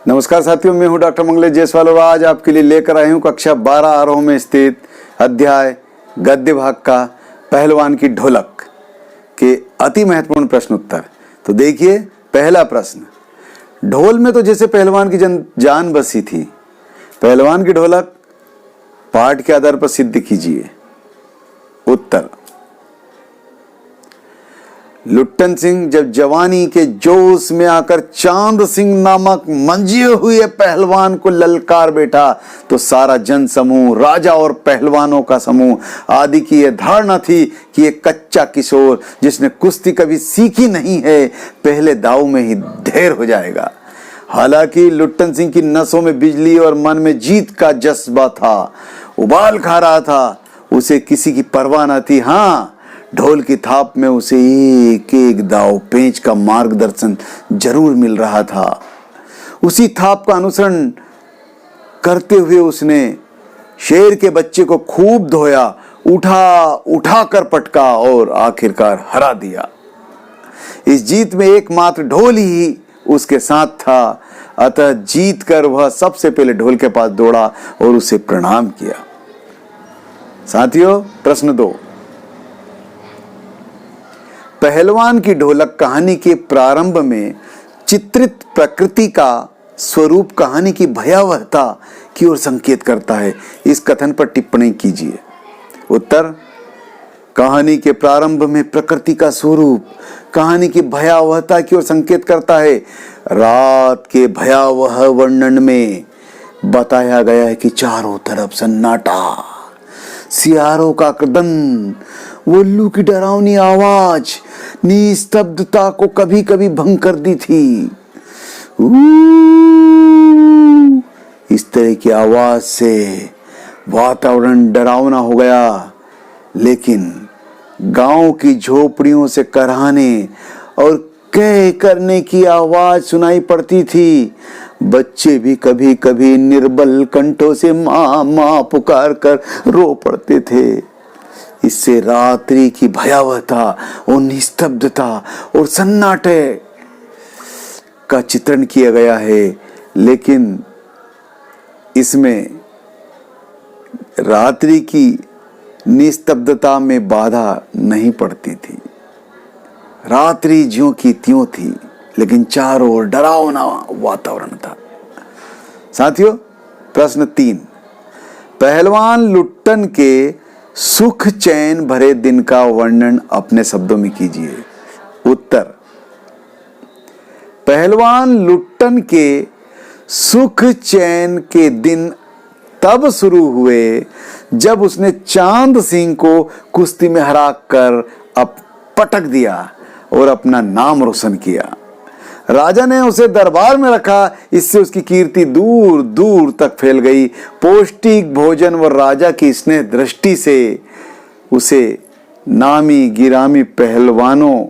नमस्कार साथियों, मैं हूं डॉक्टर मंगलेश जायसवाल और आज आपके लिए लेकर आए हूं कक्षा 12 आरोह में स्थित अध्याय गद्य भाग का पहलवान की ढोलक के अति महत्वपूर्ण प्रश्न उत्तर। तो देखिए पहला प्रश्न, ढोल में तो जैसे पहलवान की जान बसी थी, पहलवान की ढोलक पाठ के आधार पर सिद्ध कीजिए। उत्तर, लुट्टन सिंह जब जवानी के जोश में आकर चांद सिंह नामक मंजे हुए पहलवान को ललकार बैठा तो सारा जन समूह, राजा और पहलवानों का समूह आदि की यह धारणा थी कि एक कच्चा किशोर जिसने कुश्ती कभी सीखी नहीं है पहले दाव में ही ढेर हो जाएगा। हालांकि लुट्टन सिंह की नसों में बिजली और मन में जीत का जज्बा था, उबाल खा रहा था, उसे किसी की परवाह न थी। हाँ, ढोल की थाप में उसे एक एक दाव पेंच का मार्गदर्शन जरूर मिल रहा था। उसी थाप का अनुसरण करते हुए उसने शेर के बच्चे को खूब धोया, उठा कर पटका और आखिरकार हरा दिया। इस जीत में एकमात्र ढोल ही उसके साथ था, अतः जीत कर वह सबसे पहले ढोल के पास दौड़ा और उसे प्रणाम किया। साथियों, प्रश्न 2, पहलवान की ढोलक कहानी के प्रारंभ में चित्रित प्रकृति का स्वरूप कहानी की भयावहता की ओर संकेत करता है। इस कथन पर टिप्पणी कीजिए। उत्तर, कहानी के प्रारंभ में प्रकृति का स्वरूप कहानी की भयावहता की ओर संकेत करता है। रात के भयावह वर्णन में बताया गया है कि चारों तरफ सन्नाटा, सियारों का क्रदन, उल्लू की डरावनी आवाज निस्तब्धता को कभी कभी भंग कर दी थी। इस तरह की आवाज से वातावरण डरावना हो गया, लेकिन गांव की झोपड़ियों से कराहने और कह करने की आवाज सुनाई पड़ती थी। बच्चे भी कभी कभी निर्बल कंठों से माँ माँ पुकार कर रो पड़ते थे। इससे रात्रि की भयावहता और निस्तब्धता और सन्नाटे का चित्रण किया गया है, लेकिन इसमें रात्रि की निस्तब्धता में बाधा नहीं पड़ती थी। रात्रि ज्यों की त्यों थी, लेकिन चारों ओर डरावना वातावरण था। साथियों, प्रश्न 3, पहलवान लुट्टन के सुख चैन भरे दिन का वर्णन अपने शब्दों में कीजिए। उत्तर, पहलवान लुट्टन के सुख चैन के दिन तब शुरू हुए जब उसने चांद सिंह को कुश्ती में हराकर पटक दिया और अपना नाम रोशन किया। राजा ने उसे दरबार में रखा, इससे उसकी कीर्ति दूर दूर तक फैल गई। पौष्टिक भोजन व राजा की स्नेह दृष्टि से उसे नामी गिरामी पहलवानों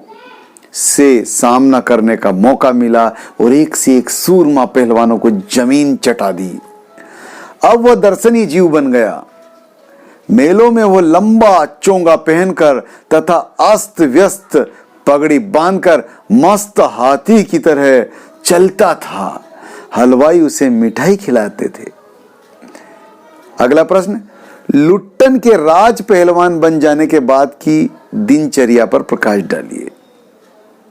से सामना करने का मौका मिला और एक से एक सूरमा पहलवानों को जमीन चटा दी। अब वह दर्शनीय जीव बन गया। मेलों में वो लंबा चोंगा पहनकर तथा अस्त व्यस्त पगड़ी बांधकर मस्त हाथी की तरह चलता था। हलवाई उसे मिठाई खिलाते थे। अगला प्रश्न, लुट्टन के राज पहलवान बन जाने के बाद की दिनचर्या पर प्रकाश डालिए।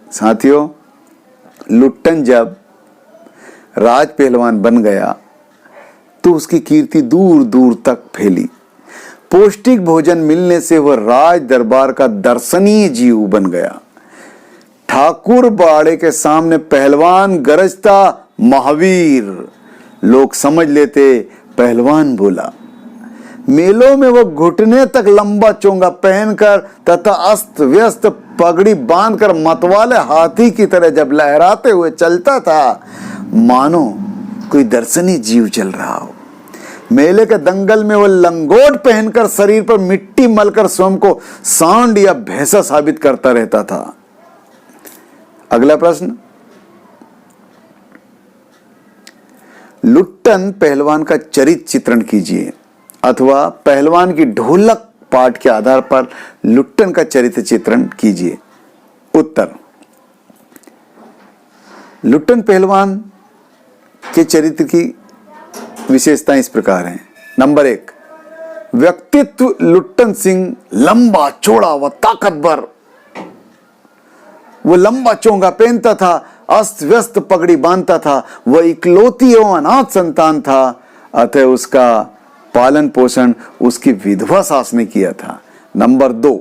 साथियों, लुट्टन जब राज पहलवान बन गया तो उसकी कीर्ति दूर दूर तक फैली। पौष्टिक भोजन मिलने से वह राज दरबार का दर्शनीय जीव बन गया। ठाकुर बाड़े के सामने पहलवान गरजता महावीर, लोग समझ लेते पहलवान बोला। मेलों में वह घुटने तक लंबा चोंगा पहनकर तथा अस्त व्यस्त पगड़ी बांधकर मतवाले हाथी की तरह जब लहराते हुए चलता था, मानो कोई दर्शनीय जीव चल रहा हो। मेले के दंगल में वह लंगोट पहनकर शरीर पर मिट्टी मलकर स्वयं को सांड या भैंसा साबित करता रहता था। अगला प्रश्न, लुट्टन पहलवान का चरित्र चित्रण कीजिए अथवा पहलवान की ढोलक पाठ के आधार पर लुट्टन का चरित्र चित्रण कीजिए। उत्तर, लुट्टन पहलवान के चरित्र की विशेषताएं इस प्रकार हैं। नंबर 1, व्यक्तित्व लुट्टन सिंह लंबा चौड़ा व ताकतवर। वो लंबा चोंगा पहनता था, अस्त व्यस्त पगड़ी बांधता था, वह इकलौती एवं अनाथ संतान था, अतः उसका पालन पोषण उसकी विधवा सास ने किया था। नंबर 2,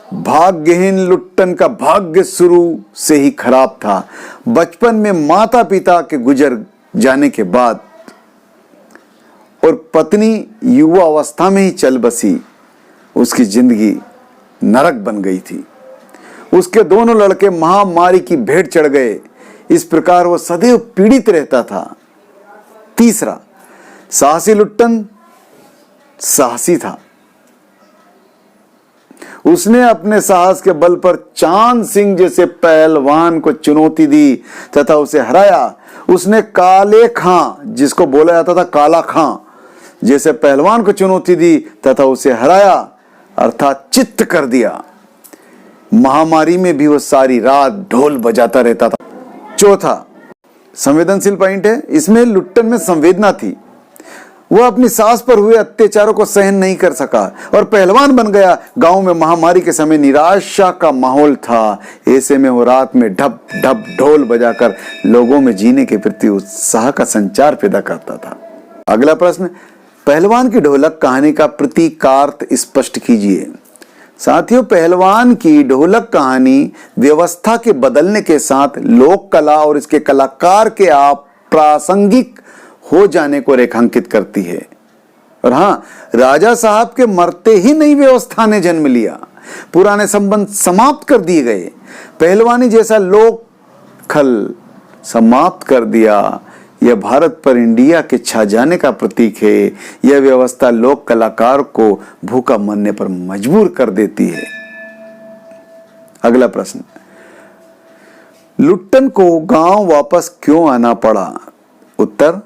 भाग्यहीन लुट्टन का भाग्य शुरू से ही खराब था। बचपन में माता पिता के गुजर जाने के बाद और पत्नी युवा अवस्था में ही चल बसी, उसकी जिंदगी नरक बन गई थी। उसके दोनों लड़के महामारी की भेंट चढ़ गए, इस प्रकार वो सदैव पीड़ित रहता था। तीसरा, साहसी लुट्टन साहसी था। उसने अपने साहस के बल पर चांद सिंह जैसे पहलवान को चुनौती दी तथा उसे हराया। उसने काले खां, जिसको बोला जाता था काला खां, जैसे पहलवान को चुनौती दी तथा उसे हराया, अर्थात चित्त कर दिया। महामारी में भी वो सारी रात ढोल बजाता रहता था। चौथा, संवेदनशील पॉइंट है, इसमें लुट्टन में संवेदना थी। वह अपनी सास पर हुए अत्याचारों को सहन नहीं कर सका और पहलवान बन गया। गांव में महामारी के समय निराशा का माहौल था, ऐसे में वो रात में ढप ढप ढोल बजाकर लोगों में जीने के प्रति उत्साह का संचार पैदा करता था। अगला प्रश्न, पहलवान की ढोलक कहानी का प्रतीकार्थ स्पष्ट कीजिए। साथियों, पहलवान की ढोलक कहानी व्यवस्था के बदलने के साथ लोक कला और इसके कलाकार के अप्रासंगिक हो जाने को रेखांकित करती है। और हाँ, राजा साहब के मरते ही नई व्यवस्था ने जन्म लिया, पुराने संबंध समाप्त कर दिए गए, पहलवानी जैसा लोक खल समाप्त कर दिया। यह भारत पर इंडिया के छा जाने का प्रतीक है। यह व्यवस्था लोक कलाकार को भूखा मरने पर मजबूर कर देती है। अगला प्रश्न, लुट्टन को गांव वापस क्यों आना पड़ा? उत्तर,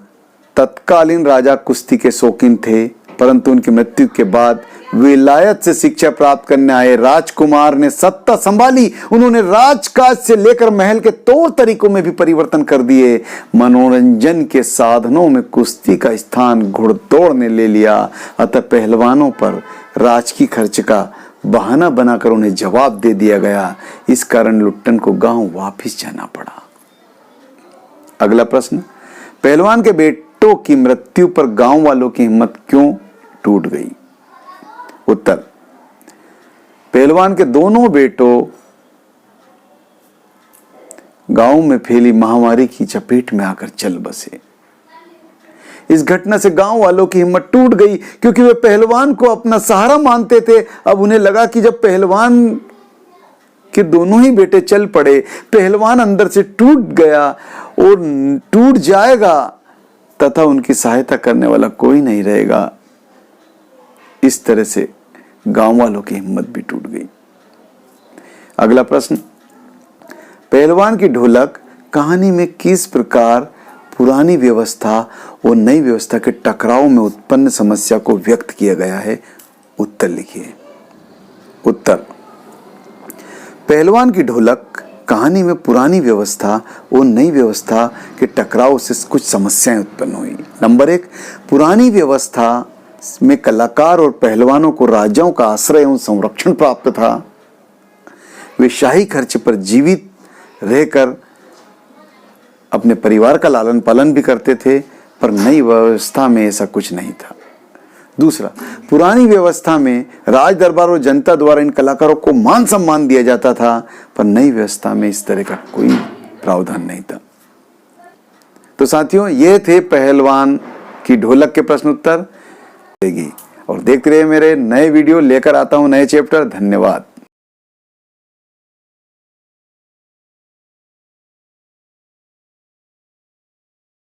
तत्कालीन राजा कुश्ती के शौकीन थे, परंतु उनकी मृत्यु के बाद विलायत से शिक्षा प्राप्त करने आए राजकुमार ने सत्ता संभाली। उन्होंने राजकाज से लेकर महल के तौर तरीकों में भी परिवर्तन कर दिए। मनोरंजन के साधनों में कुश्ती का स्थान घुड़दौड़ ने ले लिया। अतः पहलवानों पर राजकीय खर्च का बहाना बनाकर उन्हें जवाब दे दिया गया। इस कारण लुट्टन को गांव वापस जाना पड़ा। अगला प्रश्न, पहलवान के बेटों की मृत्यु पर गांव वालों की हिम्मत क्यों टूट गई? उत्तर, पहलवान के दोनों बेटों गांव में फैली महामारी की चपेट में आकर चल बसे। इस घटना से गांव वालों की हिम्मत टूट गई, क्योंकि वे पहलवान को अपना सहारा मानते थे। अब उन्हें लगा कि जब पहलवान के दोनों ही बेटे चल पड़े, पहलवान अंदर से टूट गया और टूट जाएगा तथा उनकी सहायता करने वाला कोई नहीं रहेगा। इस तरह से गांव वालों की हिम्मत भी टूट गई। अगला प्रश्न, पहलवान की ढोलक कहानी में किस प्रकार पुरानी व्यवस्था और नई व्यवस्था के टकराव में उत्पन्न समस्या को व्यक्त किया गया है? उत्तर लिखिए। उत्तर, पहलवान की ढोलक कहानी में पुरानी व्यवस्था और नई व्यवस्था के टकराव से कुछ समस्याएं उत्पन्न हुई। नंबर 1, पुरानी व्यवस्था में कलाकार और पहलवानों को राजाओं का आश्रय एवं संरक्षण प्राप्त था। वे शाही खर्च पर जीवित रहकर अपने परिवार का लालन पालन भी करते थे, पर नई व्यवस्था में ऐसा कुछ नहीं था। दूसरा, पुरानी व्यवस्था में राज दरबार और जनता द्वारा इन कलाकारों को मान सम्मान दिया जाता था, पर नई व्यवस्था में इस तरह का कोई प्रावधान नहीं था। तो साथियों, ये थे पहलवान की ढोलक के प्रश्न उत्तर। और देखते रहिए मेरे नए वीडियो, लेकर आता हूं नए चैप्टर। धन्यवाद।